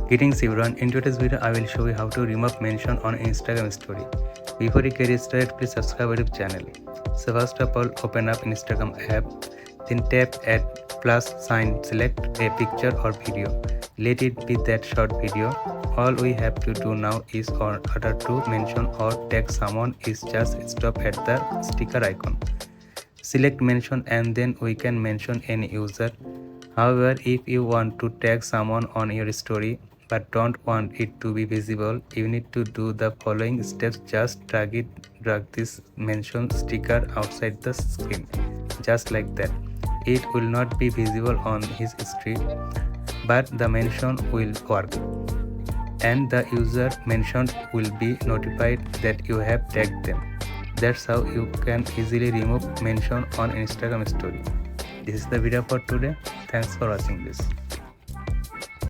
Greetings everyone, in today's video I will show you how to remove mention on Instagram story. Before you get started, please subscribe our channel. So first of all, open up Instagram app, then tap at plus sign, select a picture or video. Let it be that short video. All we have to do now is in order to mention or tag someone is just stop at the sticker icon. Select mention and then we can mention any user. However, if you want to tag someone on your story but don't want it to be visible, you need to do the following steps. Just drag this mention sticker outside the screen, just like that. It will not be visible on his screen, but the mention will work, and the user mentioned will be notified that you have tagged them. That's how you can easily remove mention on Instagram story. This is the video for today. Thanks for watching this.